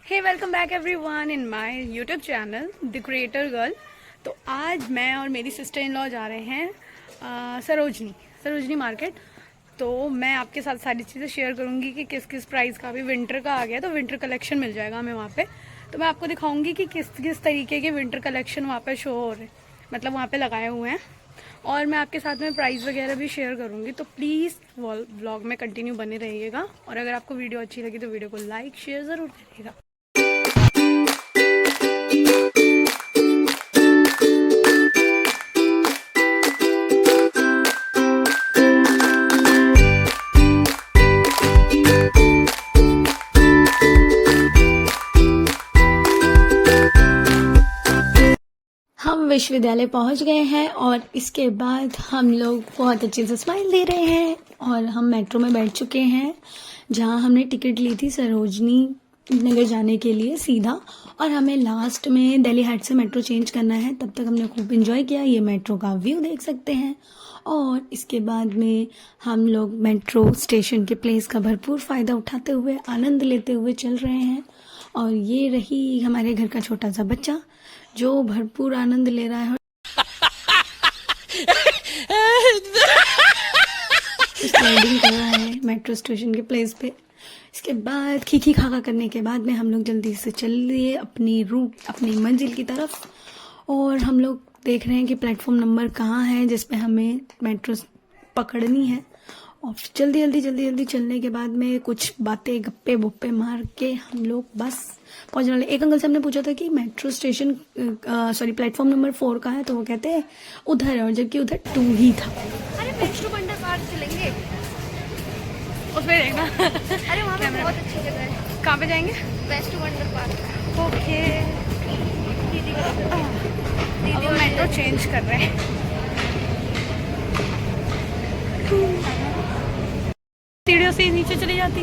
Hey welcome back everyone in my YouTube channel the creator girl. तो आज मैं और मेरी सिस्टर इन लॉ जा रहे हैं सरोजनी मार्केट। तो मैं आपके साथ सारी चीज़ें शेयर करूंगी कि किस किस प्राइस का, अभी विंटर का आ गया तो विंटर कलेक्शन मिल जाएगा हमें वहाँ पे। तो मैं आपको दिखाऊंगी कि किस किस तरीके के विंटर कलेक्शन वहाँ पे शो हो रहे, मतलब वहाँ पे लगाए हुए हैं। और मैं आपके साथ में प्राइस वगैरह भी शेयर करूंगी, तो प्लीज़ व्लॉग में कंटिन्यू बने रहिएगा। और अगर आपको वीडियो अच्छी लगी तो वीडियो को लाइक शेयर ज़रूर करिएगा। हम विश्वविद्यालय पहुंच गए हैं और इसके बाद हम लोग बहुत अच्छे से स्माइल दे रहे हैं और हम मेट्रो में बैठ चुके हैं, जहां हमने टिकट ली थी सरोजनी नगर जाने के लिए सीधा। और हमें लास्ट में दिल्ली हाट से मेट्रो चेंज करना है। तब तक हमने खूब एंजॉय किया, ये मेट्रो का व्यू देख सकते हैं। और इसके बाद में हम लोग मेट्रो स्टेशन के प्लेस का भरपूर फ़ायदा उठाते हुए, आनंद लेते हुए चल रहे हैं। और ये रही हमारे घर का छोटा सा बच्चा जो भरपूर आनंद ले रहा है स्लाइडिंग कर रहा है मेट्रो स्टेशन के प्लेस पे। इसके बाद खीखी खाका करने के बाद में हम लोग जल्दी से चल लिए अपनी मंजिल की तरफ। और हम लोग देख रहे हैं कि प्लेटफॉर्म नंबर कहाँ है जिस पे हमें मेट्रो पकड़नी है। और जल्दी चलने के बाद में कुछ बातें गप्पे बुप्पे मार के हम लोग बस पहुंचने वाले। एक अंकल से हमने पूछा था कि मेट्रो स्टेशन प्लेटफॉर्म नंबर 4 का है, तो वो कहते हैं उधर है, और जबकि उधर 2 ही था। अरे वेस्ट वंडर पार्क चलेंगे, उसमें देखना। अरे वहाँ पे बहुत अच्छी जगह है। कहाँ पे जाएंगे? West wonder park. ओके। दीदी अब हम मेट्रो चेंज कर रहे हैं। सीढ़ियों से नीचे चली जाती।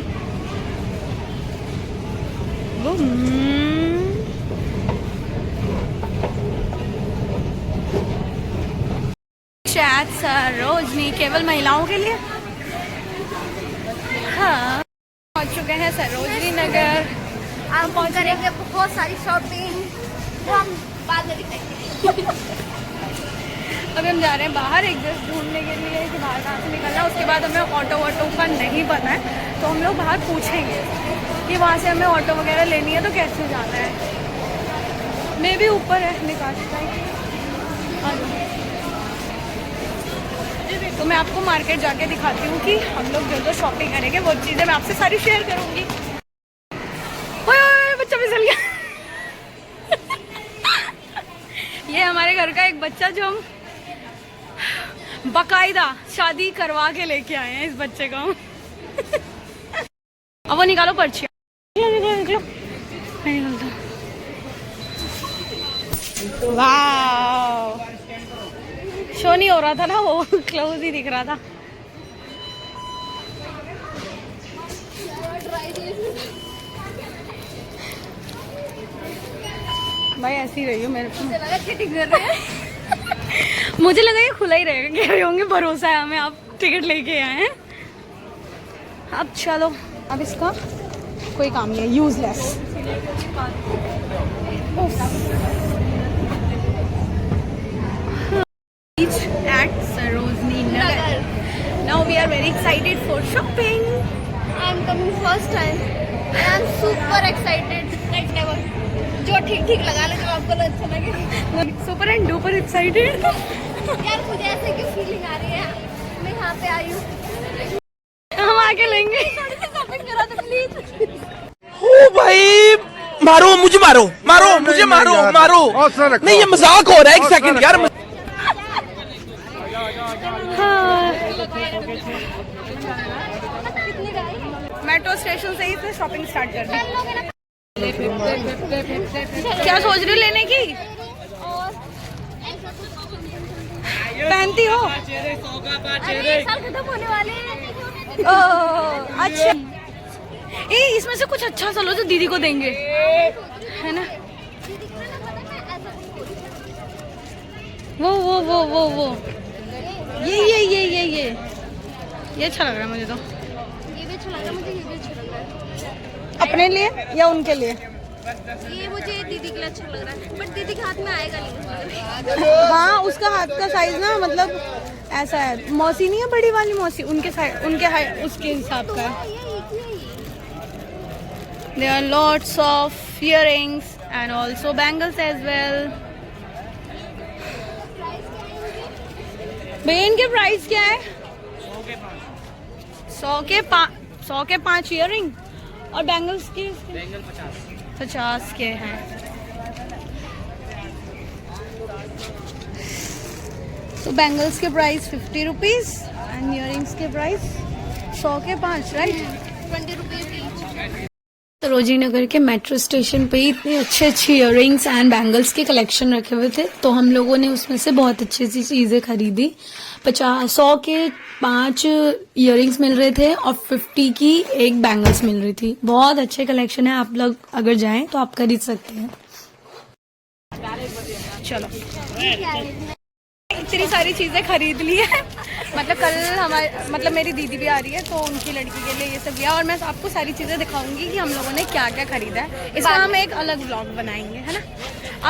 शायद सरोजनी केवल महिलाओं के लिए। हाँ, पहुंच चुके हैं सरोजनी नगर। आप करेंगे बहुत सारी शॉपिंग, वो हम बाद में दिखाएंगे। अभी हम जा रहे हैं बाहर एक ड्रेस ढूंढने के लिए कि बाहर कहाँ से निकलना है। उसके बाद हमें ऑटो का नहीं पता है, तो हम लोग बाहर पूछेंगे कि वहाँ से हमें ऑटो वगैरह लेनी है तो कैसे जाना है। मैं भी ऊपर है निकाल। तो मैं आपको मार्केट जाके दिखाती हूँ कि हम लोग जो शॉपिंग करेंगे वो चीज़ें मैं आपसे सारी शेयर करूँगी। ओए बच्चा फिसल गया। ये हमारे घर का एक बच्चा जो हम बकायदा शादी करवा के लेके आए हैं इस बच्चे को। अब वो निकालो पर्ची। निकलो। वाह, शो नहीं हो रहा था ना, वो क्लोज ही दिख रहा था। भाई ऐसी ही रही हो मेरे को। मुझे लगा ये खुला ही रहेगा, कह रहे होंगे भरोसा है हमें, आप टिकट लेके आए हैं। अब चलो, अब इसका कोई काम नहीं है, useless. At Sarojini Nagar. Now we are very excited for shopping. I am coming first time and I am super excited like never. जो ठीक लगा ले, जो आपको अच्छा लगे। Super and duper excited. यार मुझे ऐसे क्यों फीलिंग आ रही है, मैं यहाँ पे आई हूँ। हम आके लेंगे। शॉपिंग करा दो प्लीज। ओ भाई, मारो मुझे, मुझे मारो। नहीं, ये मजाक हो रहा है। एक सेकंड यार। मेट्रो स्टेशन से ही फिर शॉपिंग स्टार्ट कर दी। क्या सोच रही हो लेने की? पहनती हो? अरे साल खत्म होने वाले हैं। अच्छा, इसमें से कुछ अच्छा सा लो जो दीदी को देंगे, है ना? वो ये अच्छा लग रहा है मुझे। तो ये भी अच्छा लग रहा है मुझे, ये भी अच्छा लग रहा है। अपने लिए या उनके लिए? ये मुझे दीदी के लिए अच्छा लग रहा है, बट दीदी के हाथ में आएगा नहीं। हाँ, उसका हाथ का साइज ना मतलब ऐसा है। मौसी नहीं है बड़ी वाली मौसी, उनके उसके हिसाब का है। There are lots of earrings and also bangles as well. भैया इनके प्राइस क्या है? 100 के 5 इयरिंग और बैंगल्स की 50 के हैं। तो बैंगल्स के प्राइस 50 रुपीज एंड इयरिंग्स के प्राइस 100 के 5, right? 20 rupees each. Sarojini Nagar के मेट्रो स्टेशन पे ही इतने अच्छे अच्छे इयररिंग्स एंड बैंगल्स के कलेक्शन रखे हुए थे, तो हम लोगों ने उसमें से बहुत अच्छी सी चीजें खरीदी। 100 के 5 इयररिंग्स मिल रहे थे और 50 की एक बैंगल्स मिल रही थी। बहुत अच्छे कलेक्शन है, आप लोग अगर जाएं तो आप खरीद सकते हैं। चलो, इतनी सारी चीजें खरीद ली है। मतलब मेरी दीदी भी आ रही है, तो उनकी लड़की के लिए ये सब लिया और मैं आपको सारी चीजें दिखाऊंगी कि हम लोगों ने क्या क्या खरीदा है। इसका हम एक अलग व्लॉग बनाएंगे, है ना।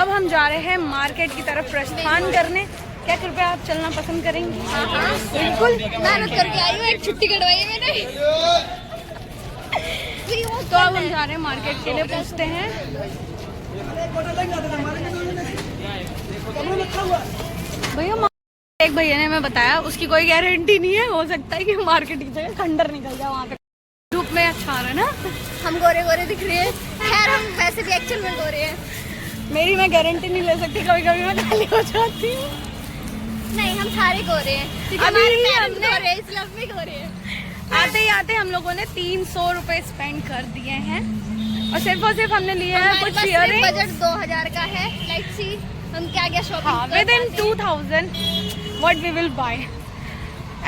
अब हम जा रहे हैं मार्केट की तरफ प्रस्थान करने। क्या कृपया आप चलना पसंद करेंगी? हाँ बिल्कुल। मेहनत करके आई हूँ, एक छुट्टी कटवाई है मैंने। तो अब हम जा रहे हैं मार्केट के लिए, पूछते हैं। भैया, एक भैया ने हमें बताया उसकी कोई गारंटी नहीं है, हो सकता है कि मार्केट की जगह खंडर निकल जाए वहाँ पे। धूप में अच्छा आ रहा है ना, हम गोरे गोरे दिख रहे हैं। खैर हम वैसे भी एक्चुअल में गोरे हैं। मेरी मैं गारंटी नहीं ले सकती, कभी कभी मैं काली हो जाती हूँ। नहीं, हम सारे गोरे हैं क्योंकि अभी हमारे ही पेरेंट्स हमने- गोरे हैं, इसलिए हम भी गोरे हैं। आते ही आते हम लोगों ने 300 रुपए स्पेंड कर दिए हैं और सिर्फ हमने लिए हैं हमारे कुछ पास इयरिंग। बजट 2000 का है। लेट्स सी हम क्या क्या शॉपिंग हाँ, with in 2000 what we will buy,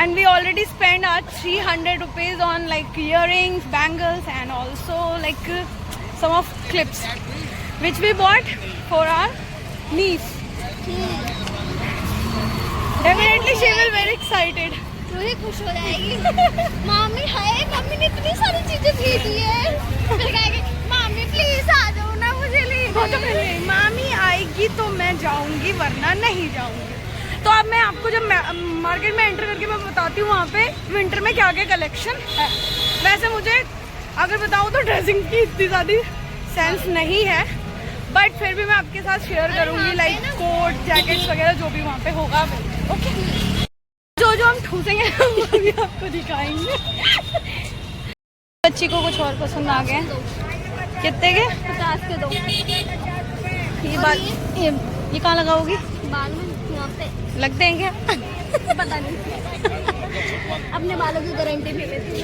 and we already spent our 300 rupees on like earrings, bangles and also like some of clips which we bought for our niece. Definitely she will very excited. तू ही खुश हो जाएगी। Mummy हाय, mummy ने इतनी सारी चीजें खरीदी है। फिर कहेगी मम्मी प्लीज आ जाओ ना, मुझे ले तो मामी आएगी तो मैं जाऊंगी, वरना नहीं जाऊंगी। तो अब मैं आपको जब मार्केट में एंटर करके मैं बताती हूँ वहाँ पे विंटर में क्या क्या कलेक्शन है। वैसे मुझे अगर बताऊँ तो ड्रेसिंग की इतनी ज़्यादा सेंस नहीं है, बट फिर भी मैं आपके साथ शेयर करूँगी लाइक कोट जैकेट्स वगैरह जो भी वहाँ पे होगा। ओके, जो हम ठूसेंगे वो भी आपको दिखाएंगे। बच्ची को कुछ और पसंद आ गए। कितने के? 50 के 2। ये कहाँ लगाओगी? बाल में यहाँ पे लग देंगे? पता नहीं। अपने बालों की गारंटी नहीं लेती।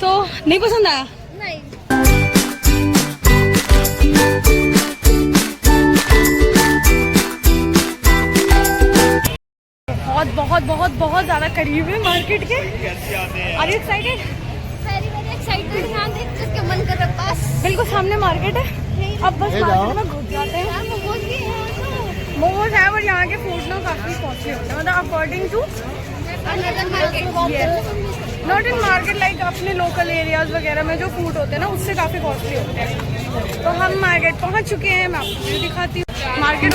तो नहीं पसंद आया? नहीं। बहुत ज्यादा करीब है मार्केट के। Are you excited? Very excited. यहाँ देख जिसके मन कर रहा पास। बिल्कुल सामने मार्केट है। अब बस मार्केट में घुस जाते हैं। यहाँ मोमोज भी हैं। मोमोज है, और यहाँ के फूड ना काफी कॉस्टली होते हैं, मतलब according to not in market like अपने लोकल एरियाज वगैरह में जो फूड होते हैं ना उससे काफी कॉस्टली होते हैं। तो हम मार्केट पहुँच चुके हैं, मैं आपको व्यू दिखाती हूँ मार्केट।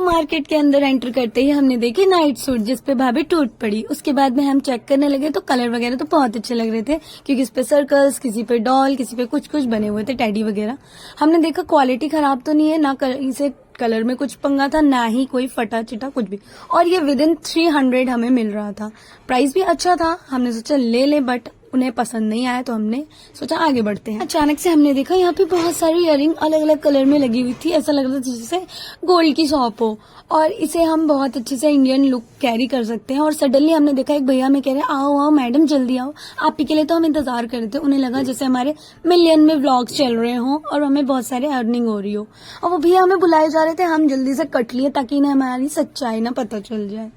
मार्केट के अंदर एंटर करते ही हमने देखी नाइट सूट, जिस पे भाभी टूट पड़ी। उसके बाद में हम चेक करने लगे तो कलर वगैरह तो बहुत अच्छे लग रहे थे, क्योंकि इस पे सर्कल्स, किसी पे डॉल, किसी पे कुछ कुछ बने हुए थे, टेडी वगैरह। हमने देखा क्वालिटी खराब तो नहीं है, ना इसे कलर में कुछ पंगा था, ना ही कोई फटा चिटा कुछ भी, और ये विद इन 300 हमें मिल रहा था। प्राइस भी अच्छा था, हमने सोचा ले लें, बट उन्हें पसंद नहीं आया तो हमने सोचा आगे बढ़ते हैं। अचानक से हमने देखा यहाँ पे बहुत सारी इयररिंग अलग अलग कलर में लगी हुई थी, ऐसा लग रहा था जैसे गोल्ड की शॉप हो और इसे हम बहुत अच्छे से इंडियन लुक कैरी कर सकते हैं। और सडनली हमने देखा एक भैया हमें कह रहे हैं आओ आओ मैडम जल्दी आओ, आप ही के लिए तो हम इंतजार कर रहे थे। उन्हें लगा जैसे हमारे मिलियन में व्लॉग्स चल रहे हों और हमें बहुत सारे अर्निंग हो रही हो, और वो भैया हमें बुलाए जा रहे थे। हम जल्दी से कट लिए ताकि इन्हें हमारी सच्चाई ना पता चल जाए।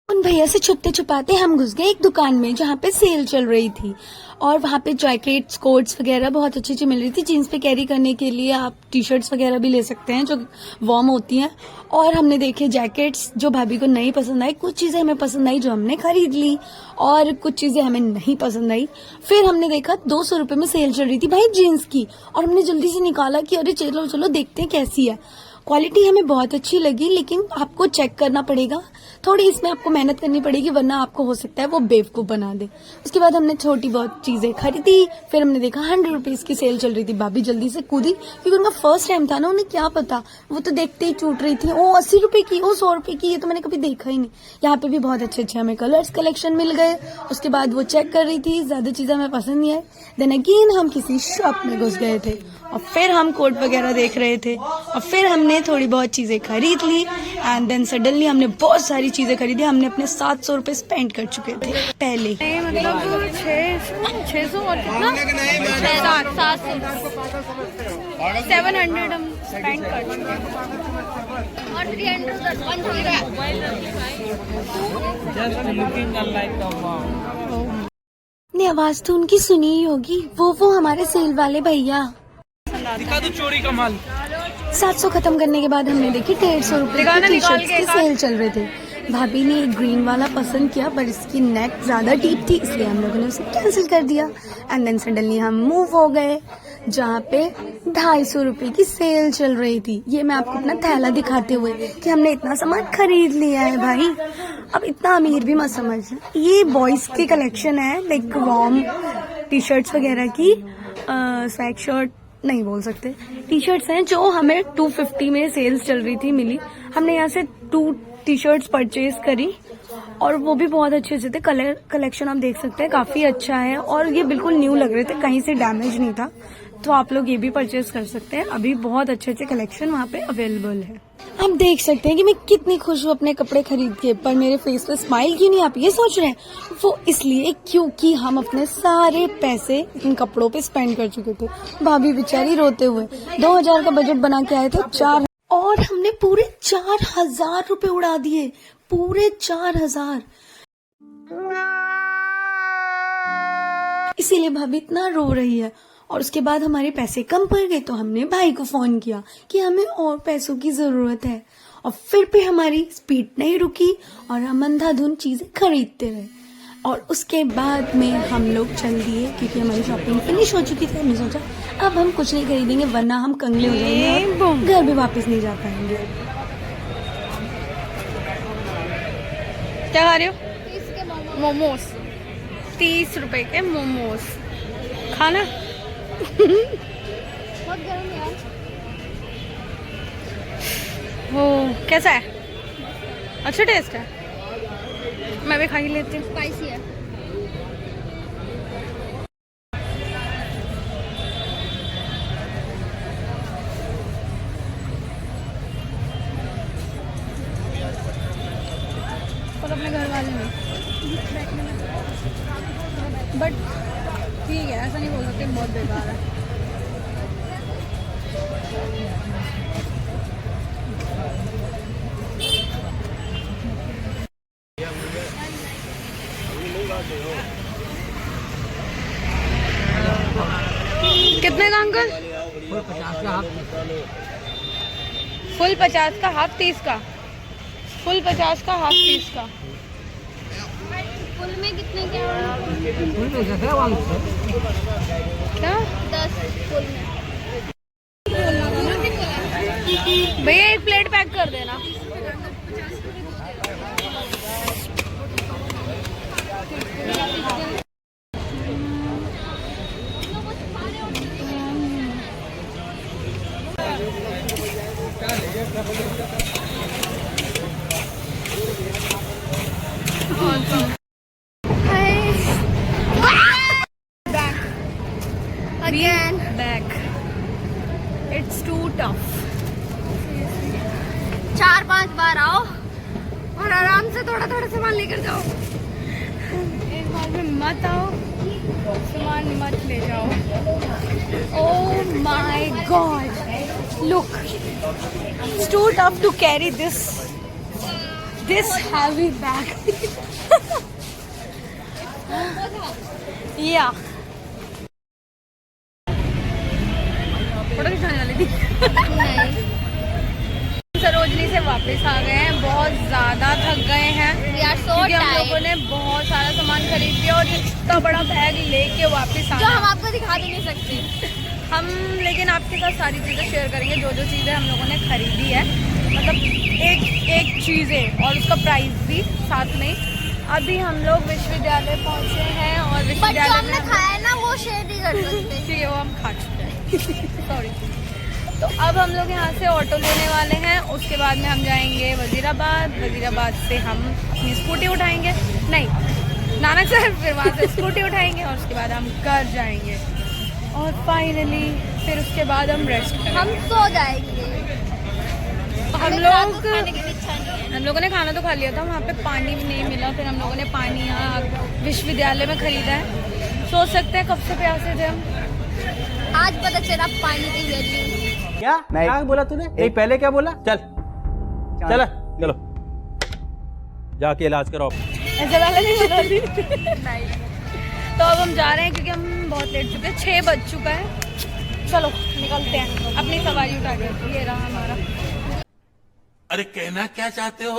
उन भैया से छुपते छुपाते हम घुस गए एक दुकान में जहाँ पे सेल चल रही थी और वहाँ पे जैकेट्स कोट्स वगैरह बहुत अच्छी अच्छी मिल रही थी। जीन्स पे कैरी करने के लिए आप टी शर्ट्स वगैरह भी ले सकते हैं जो वार्म होती हैं। और हमने देखे जैकेट्स जो भाभी को नहीं पसंद आई, कुछ चीजें हमें पसंद आई जो हमने खरीद ली और कुछ चीजें हमें नहीं पसंद आई। फिर हमने देखा 200 रुपए में सेल चल रही थी भाई जीन्स की, और हमने जल्दी से निकाला कि अरे चलो चलो देखते हैं कैसी है। क्वालिटी हमें बहुत अच्छी लगी, लेकिन आपको चेक करना पड़ेगा, थोड़ी इसमें आपको मेहनत करनी पड़ेगी वरना आपको हो सकता है वो बेवकूफ बना दे। उसके बाद हमने छोटी बहुत चीजें खरीदी। फिर हमने देखा 100 रुपीज की सेल चल रही थी। भाभी जल्दी से कूदी क्योंकि उनका फर्स्ट टाइम था ना, उन्हें क्या पता, वो तो देखते ही छूट रही थी। ओ 80 रुपए की, ओ 100 रुपए की, ये तो मैंने कभी देखा ही नहीं। यहाँ पे भी बहुत अच्छे अच्छे हमें कलर्स कलेक्शन मिल गए। उसके बाद वो चेक कर रही थी, ज्यादा चीजें हमें पसंद नहीं आई। देन अगेन हम किसी शॉप में घुस गए थे और फिर हम कोट वगैरह देख रहे थे और फिर हमने थोड़ी बहुत चीजें खरीद ली। एंड देन सडनली हमने बहुत सारी चीजें खरीदी। हमने अपने 700 रुपए स्पेंड कर चुके थे पहले। मतलब 600 और कितना 700 हम स्पेंड कर चुके हैं और 300 ने आवाज तो उनकी सुनी ही होगी, वो हमारे सेल वाले भैया। दिखा दो चोरी का माल। 700 खत्म करने के बाद हमने देखी 150 रुपए की टी शर्ट्स की सेल चल रहे थे। भाभी ने एक ग्रीन वाला पसंद किया पर इसकी नेक ज्यादा डीप थी, इसलिए हम लोगों ने उसे कैंसिल कर दिया। एंड देन सडनली हम मूव हो गए जहाँ पे 250 रुपए की सेल चल रही थी। ये मैं आपको अपना थैला दिखाते हुए कि हमने इतना सामान खरीद लिया है भाई। अब इतना अमीर भी मत समझना। ये बॉयज की कलेक्शन है, लाइक वार्म टी शर्ट्स वगैरह की, स्वैग शर्ट नहीं बोल सकते, टी शर्ट्स हैं जो हमें 250 में सेल्स चल रही थी मिली। हमने यहाँ से 2 टी शर्ट्स परचेज करी और वो भी बहुत अच्छे अच्छे थे। कलर कलेक्शन आप देख सकते हैं काफी अच्छा है और ये बिल्कुल न्यू लग रहे थे, कहीं से डैमेज नहीं था, तो आप लोग ये भी परचेज कर सकते हैं। अभी बहुत अच्छे अच्छे कलेक्शन वहाँ पे अवेलेबल है। आप देख सकते हैं कि मैं कितनी खुश हूँ अपने कपड़े खरीद के, पर मेरे फेस पे स्माइल क्यों नहीं, आप ये सोच रहे हैं? वो इसलिए क्योंकि हम अपने सारे पैसे इन कपड़ों पे स्पेंड कर चुके थे। भाभी बेचारी रोते हुए 2000 का बजट बना के आए थे, 4 और हमने पूरे 4000 रुपए उड़ा दिए, पूरे 4000। इसीलिए भाभी इतना रो रही है। और उसके बाद हमारे पैसे कम पड़ गए तो हमने भाई को फोन किया कि हमें और पैसों की जरूरत है, और फिर भी हमारी स्पीड नहीं रुकी और हम अंधाधुंध चीजें खरीदते रहे। और उसके बाद में हम लोग चल दिए क्योंकि हमारी शॉपिंग फिनिश हो चुकी थी। हमने सोचा अब हम कुछ नहीं खरीदेंगे वरना हम कंगले हो जाएंगे और घर भी वापस नहीं जा पाएंगे। क्या खा रहे हो? मोमोज, 30 रुपए के मोमोज खाना। बहुत गर्म है यार। वो कैसा है? अच्छा टेस्ट है, मैं भी खा ही लेती हूँ। स्पाइसी है। पर अपने घर वाले नहीं, बट ठीक है, ऐसा नहीं बोल सकते बहुत बेकार है। कितने का अंकल? फुल 50 का, हाफ 30 का। फुल 50 का, हाफ 30 का। फुल में कितने क्या? क्या 10 फुल में। भैया एक प्लेट पैक कर देना। लेकर जाओ। एक बार में मत आओ, सामान मत ले जाओ। Oh my god, look, it's too tough to carry this heavy bag. Yeah. Photo खिंचाने वाली थी। नहीं, सरोजनी से वापस आ गए हैं, बहुत ज्यादा थक गए हैं we are so क्योंकि हम tired। लोगों ने बहुत सारा सामान खरीद लिया और इतना बड़ा बैग लेके वापस जो आना हम आपको दिखा भी नहीं सकते। हम, लेकिन आपके साथ सारी चीज़ें शेयर करेंगे, जो जो चीज़ें हम लोगों ने खरीदी है, मतलब एक चीज़ें और उसका प्राइस भी साथ में। अभी हम लोग विश्वविद्यालय पहुंचे हैं और बट जो विश्वविद्यालय हमने में खाया है ना वो शेयर नहीं कर सकते। ठीक है, वो हम खा चुके हैं। सॉरी। तो अब हम लोग यहाँ से ऑटो लेने वाले हैं, उसके बाद में हम जाएंगे वजीराबाद। वजीराबाद से हम अपनी स्कूटी उठाएंगे, नहीं नानकसर, फिर वहाँ से स्कूटी उठाएंगे और उसके बाद हम घर जाएंगे और फाइनली फिर उसके बाद हम रेस्ट करेंगे। हम सो जाएंगे। हम हमें रात को लोग खाने की भी इच्छा नहीं है। हम लोगों ने खाना तो खा लिया था, वहाँ पे पानी भी नहीं मिला, फिर हम लोगों ने पानी यहाँ विश्वविद्यालय में खरीदा है। सोच सकते हैं कब से प्यासे थे हम। आज पता चला पानी की वैल्यू। क्या नहीं। क्या बोला तूने? नहीं, पहले क्या बोला? चल चल चलो जाके इलाज कराओ। ऐसे वाला नहीं बता दी। तो अब हम जा रहे हैं क्योंकि हम बहुत लेट चुके हैं, 6 बज चुका है। चलो निकलते हैं, अपनी सवारी उठा के। ये रहा हमारा। अरे कहना क्या चाहते हो?